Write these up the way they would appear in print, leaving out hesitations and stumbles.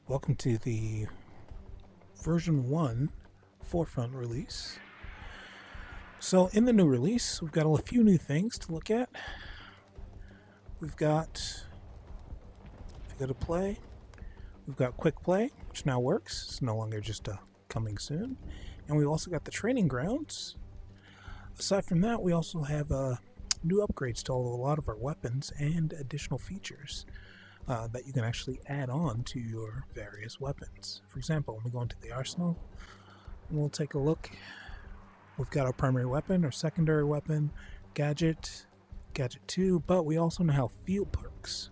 Welcome to the version 1 forefront release. So in the new release, we've got a few new things to look at. We've got, if you go to play, we've got quick play, which now works. It's no longer just a coming soon. And we've also got the training grounds. Aside from that, we also have new upgrades to a lot of our weapons and additional features that you can actually add on to your various weapons. For example, when we go into the arsenal, and we'll take a look. We've got our primary weapon, our secondary weapon, gadget 2, but we also now have field perks.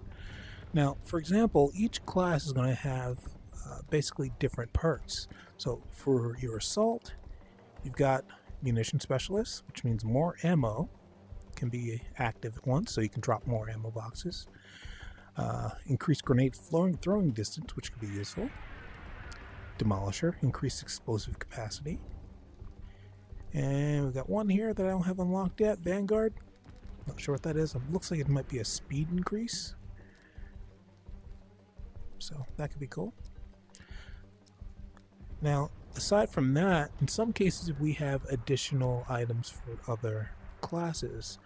Now, for example, each class is going to have basically different perks. So for your assault, you've got munition specialist, which means more ammo can be active at once, so you can drop more ammo boxes. Increased grenade throwing distance, which could be useful. Demolisher, increased explosive capacity. And we've got one here that I don't have unlocked yet, Vanguard. Not sure what that is. It looks like it might be a speed increase. So that could be cool. Now, aside from that, in some cases we have additional items for other classes.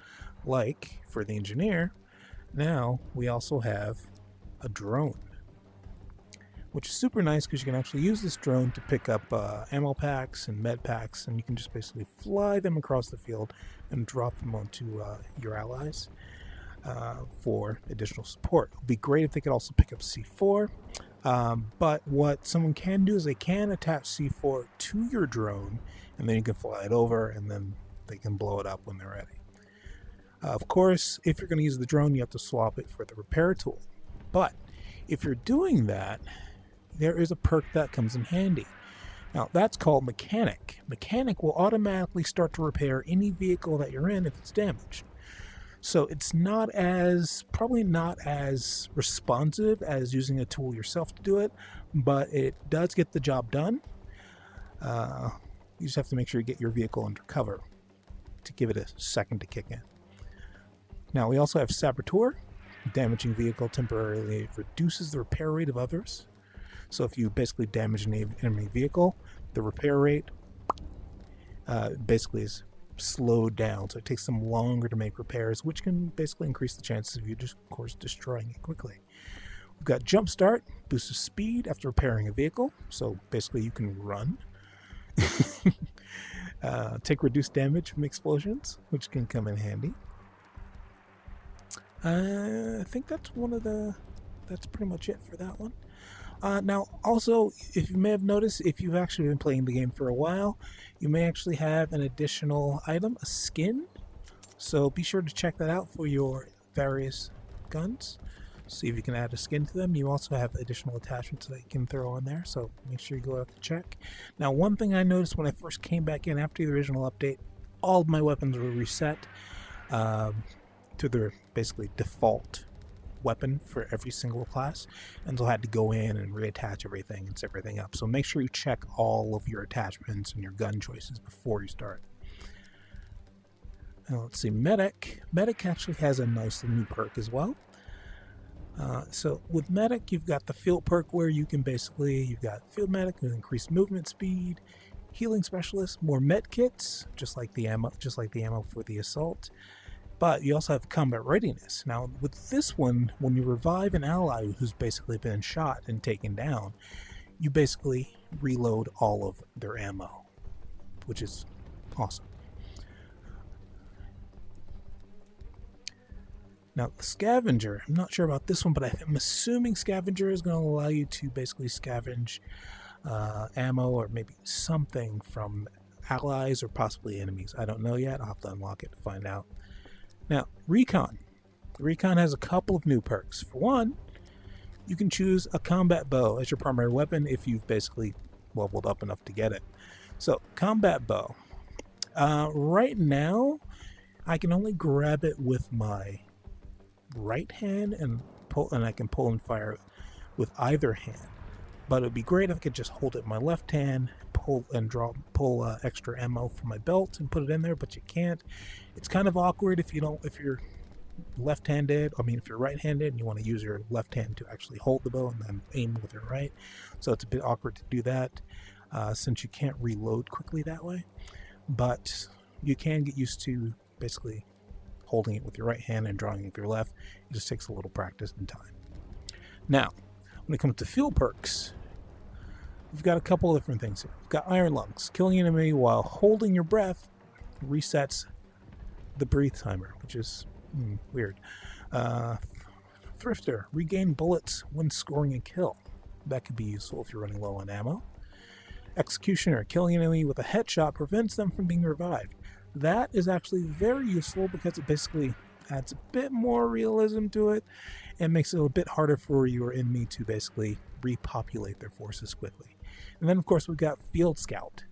Like, for the engineer, now we also have a drone, which is super nice because you can actually use this drone to pick up ammo packs and med packs, and you can just basically fly them across the field and drop them onto your allies for additional support. It would be great if they could also pick up C4, but what someone can do is they can attach C4 to your drone, and then you can fly it over, and then they can blow it up when they're ready. Of course, if you're going to use the drone, you have to swap it for the repair tool. But if you're doing that, there is a perk that comes in handy. Now, that's called Mechanic. Mechanic will automatically start to repair any vehicle that you're in if it's damaged. So it's probably not as responsive as using a tool yourself to do it, but it does get the job done. You just have to make sure you get your vehicle under cover to give it a second to kick in. Now, we also have Saboteur. Damaging vehicle temporarily reduces the repair rate of others. So if you basically damage an enemy vehicle, the repair rate basically is slowed down. So it takes them longer to make repairs, which can basically increase the chances of you just, of course, destroying it quickly. We've got Jumpstart, boosts speed after repairing a vehicle. So basically you can run. Take reduced damage from explosions, which can come in handy. I think that's pretty much it for that one. Now, also, if you may have noticed, if you've actually been playing the game for a while, you may actually have an additional item, a skin. So be sure to check that out for your various guns. See if you can add a skin to them. You also have additional attachments that you can throw on there, so make sure you go out to check. Now, one thing I noticed when I first came back in after the original update, all of my weapons were reset to their basically default weapon for every single class, and so I had to go in and reattach everything and set everything up. So make sure you check all of your attachments and your gun choices before you start. Now let's see, Medic. Medic actually has a nice new perk as well. So with Medic, you've got the field perk where you can you've got Field Medic with increased movement speed, Healing Specialist, more med kits, just like the ammo for the assault. But you also have combat readiness. Now, with this one, when you revive an ally who's basically been shot and taken down, you basically reload all of their ammo, which is awesome. Now, the Scavenger, I'm not sure about this one, but I'm assuming Scavenger is going to allow you to basically scavenge ammo or maybe something from allies or possibly enemies. I don't know yet. I'll have to unlock it to find out. Now, Recon. Recon has a couple of new perks. For one, you can choose a combat bow as your primary weapon if you've basically leveled up enough to get it. So, combat bow. Right now, I can only grab it with my right hand and I can pull and fire with either hand. But it would be great if I could just hold it in my left hand, pull extra ammo from my belt and put it in there, but you can't. It's kind of awkward if you're left-handed, if you're right-handed and you want to use your left hand to actually hold the bow and then aim with your right. So it's a bit awkward to do that since you can't reload quickly that way. But you can get used to basically holding it with your right hand and drawing it with your left. It just takes a little practice and time. Now, when it comes to field perks, we've got a couple of different things here. We've got Iron Lungs. Killing an enemy while holding your breath resets the breathe timer, which is weird. Thrifter. Regain bullets when scoring a kill. That could be useful if you're running low on ammo. Executioner. Killing an enemy with a headshot prevents them from being revived. That is actually very useful because it basically adds a bit more realism to it and makes it a bit harder for your enemy to basically repopulate their forces quickly. And then, of course, we've got Field Scout.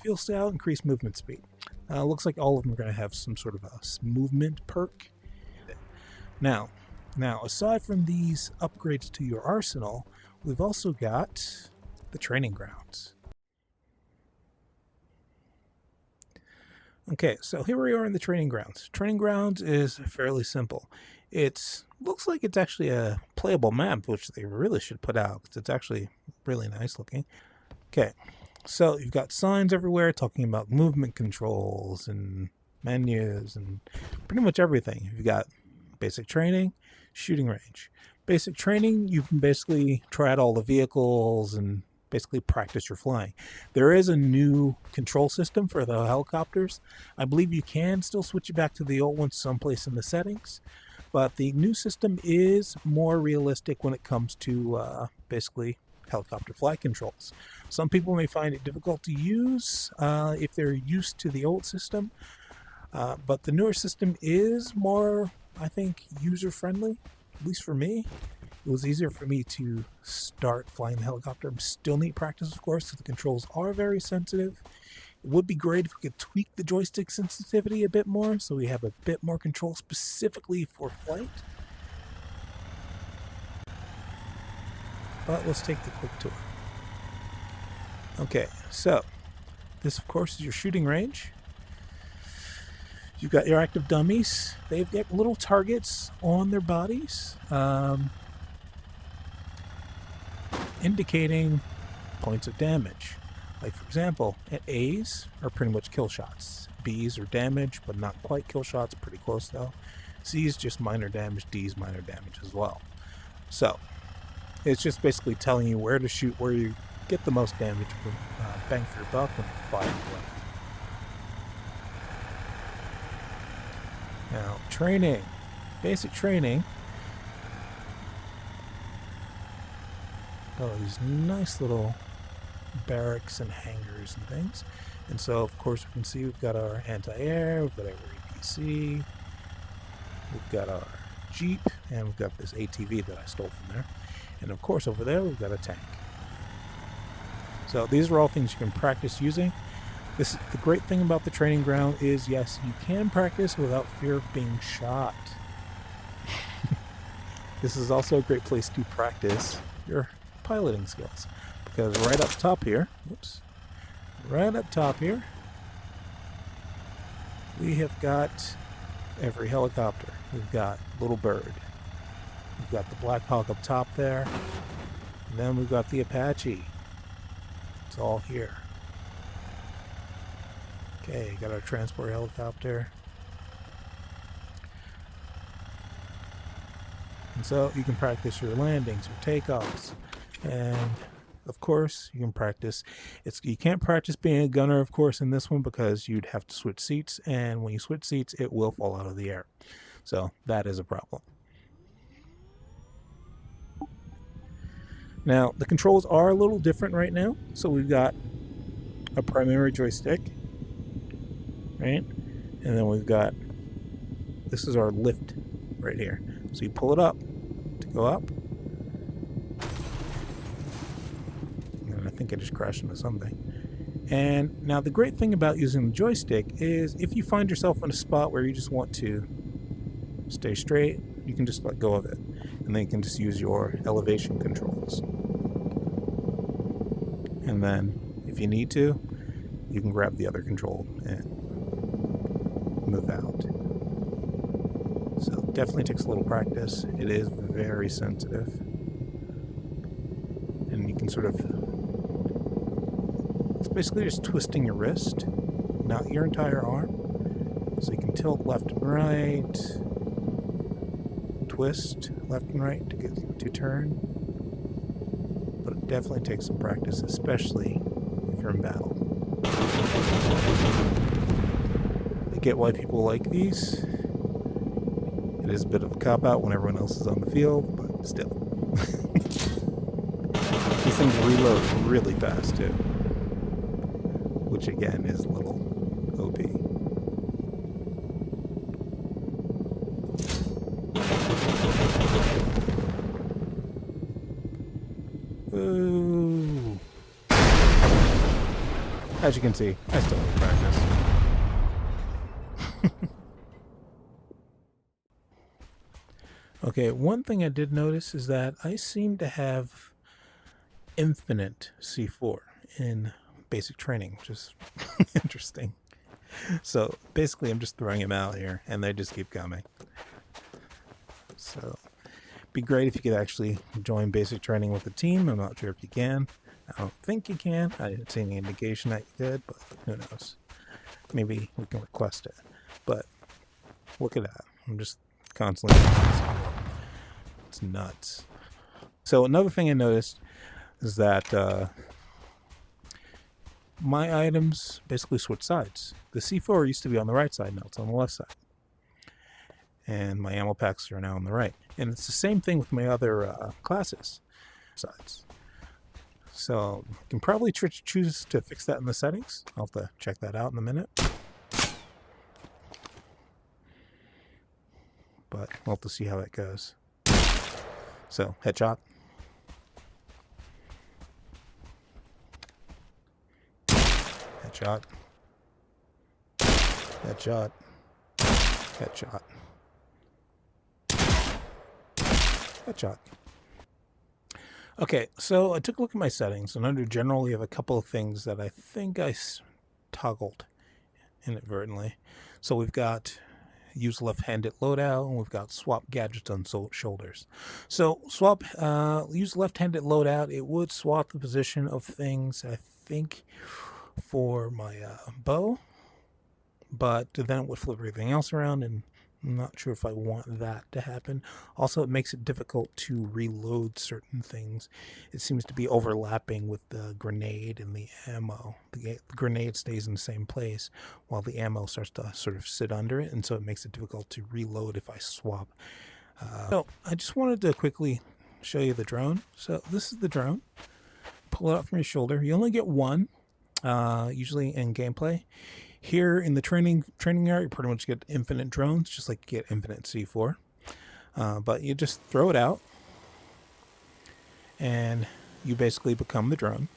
Field Scout, increased movement speed. Looks like all of them are going to have some sort of a movement perk. Now, aside from these upgrades to your arsenal, we've also got the training grounds. Okay, so here we are in the training grounds. Training grounds is fairly simple. It looks like it's actually a playable map, which they really should put out because it's actually really nice looking. Okay, so you've got signs everywhere talking about movement controls and menus and pretty much everything. You've got basic training, shooting range. Basic training, you can basically try out all the vehicles and basically practice your flying. There is a new control system for the helicopters. I believe you can still switch it back to the old one someplace in the settings, but the new system is more realistic when it comes to basically helicopter flight controls. Some people may find it difficult to use if they're used to the old system, but the newer system is more, I think, user-friendly, at least for me. It was easier for me to start flying the helicopter. Still need practice, of course, because the controls are very sensitive. It would be great if we could tweak the joystick sensitivity a bit more so we have a bit more control specifically for flight. But let's take the quick tour. Okay, so this, of course, is your shooting range. You've got your active dummies. They've got little targets on their bodies, indicating points of damage. Like, for example, at A's are pretty much kill shots. B's are damage, but not quite kill shots, pretty close though. C's just minor damage, D's minor damage as well. So, it's just basically telling you where to shoot, where you get the most damage, bang for your buck when you fire the weapon. Now, training. Basic training. Oh, these nice little barracks and hangars and things. And so, of course, we can see we've got our anti-air, we've got our APC, we've got our Jeep, and we've got this ATV that I stole from there. And of course, over there, we've got a tank. So these are all things you can practice using. The great thing about the training ground is, yes, you can practice without fear of being shot. This is also a great place to practice your piloting skills, because right up top here, we have got every helicopter. We've got Little Bird, we've got the Black Hawk up top there, and then we've got the Apache. It's all here. Okay, got our transport helicopter. And so you can practice your landings, your takeoffs, and of course you can practice. You can't practice being a gunner, of course, in this one because you'd have to switch seats, and when you switch seats, it will fall out of the air. So that is a problem. Now the controls are a little different right now. So we've got a primary joystick, right? And then we've got, this is our lift right here. So you pull it up to go up. And I think I just crashed into something. And now the great thing about using the joystick is if you find yourself in a spot where you just want to stay straight, you can just let go of it. And then you can just use your elevation controls. And then if you need to, you can grab the other control and move out. So definitely takes a little practice. It is very sensitive. And you can sort of... It's basically just twisting your wrist, not your entire arm. So you can tilt left and right, twist left and right to turn. But it definitely takes some practice, especially if you're in battle. I get why people like these. It is a bit of a cop-out when everyone else is on the field, but still. These things reload really fast, too. Which, again, is a little OP. Ooh. As you can see, I still need practice. Okay, one thing I did notice is that I seem to have infinite C4 in basic training, which is interesting. So basically I'm just throwing them out here and they just keep coming. So it'd be great if you could actually join basic training with a team. I'm not sure if you can. I don't think you can. I didn't see any indication that you could, but who knows. Maybe we can request it. But look at that. I'm just constantly... It's nuts. So another thing I noticed is that my items basically switch sides. The C4 used to be on the right side, now it's on the left side. And my ammo packs are now on the right. And it's the same thing with my other classes sides. So I can probably choose to fix that in the settings. I'll have to check that out in a minute. But we'll have to see how that goes. So, headshot. Headshot. Headshot. Headshot. Headshot. Okay, so I took a look at my settings, and under general, we have a couple of things that I think I toggled inadvertently. So we've got use left-handed loadout, and we've got swap gadgets on shoulders. So use left-handed loadout. It would swap the position of things, I think, for my bow, but then it would flip everything else around, and I'm not sure if I want that to happen. Also, it makes it difficult to reload certain things. It seems to be overlapping with the grenade and the ammo. The grenade stays in the same place while the ammo starts to sort of sit under it, and so it makes it difficult to reload if I swap. So I just wanted to quickly show you the drone. So this is the drone. Pull it out from your shoulder. You only get one, usually in gameplay. Here in the training area, you pretty much get infinite drones, just like you get infinite C4. But you just throw it out, and you basically become the drone.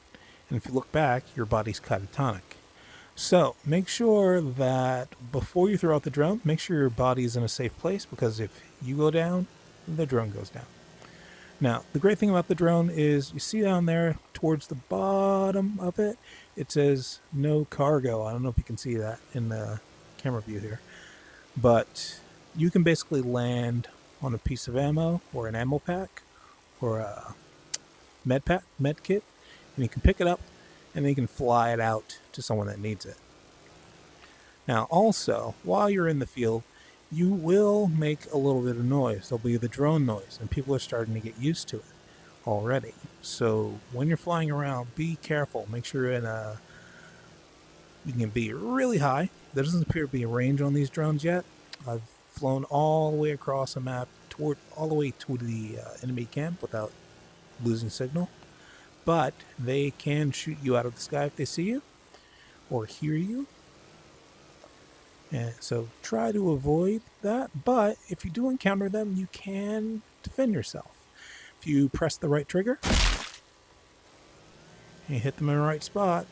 And if you look back, your body's catatonic. So make sure that before you throw out the drone, make sure your body is in a safe place, because if you go down, the drone goes down. Now, the great thing about the drone is you see down there towards the bottom of it, it says no cargo. I don't know if you can see that in the camera view here. But you can basically land on a piece of ammo or an ammo pack or a med kit, and you can pick it up and then you can fly it out to someone that needs it. Now, also, while you're in the field, you will make a little bit of noise. There'll be the drone noise, and people are starting to get used to it already. So when you're flying around, be careful. Make sure you can be really high. There doesn't appear to be a range on these drones yet. I've flown all the way across a map, all the way to the enemy camp without losing signal. But they can shoot you out of the sky if they see you or hear you. And so try to avoid that, but if you do encounter them, you can defend yourself. If you press the right trigger and you hit them in the right spot,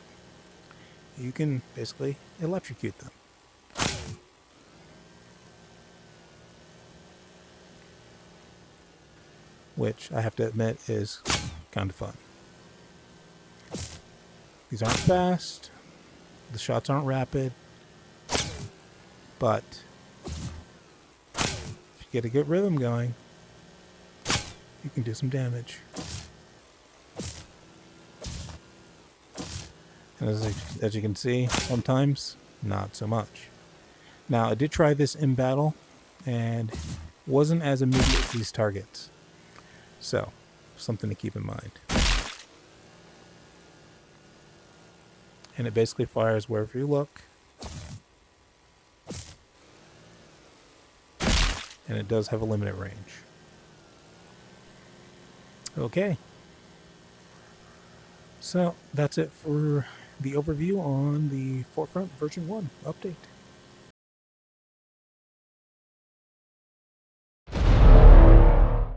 you can basically electrocute them. Which I have to admit is kind of fun. These aren't fast, the shots aren't rapid, but if you get a good rhythm going, you can do some damage. And as you can see, sometimes not so much. Now, I did try this in battle, and wasn't as immediate as these targets. So, something to keep in mind. And it basically fires wherever you look. And it does have a limited range. Okay. So, that's it for the overview on the Forefront version 1 update.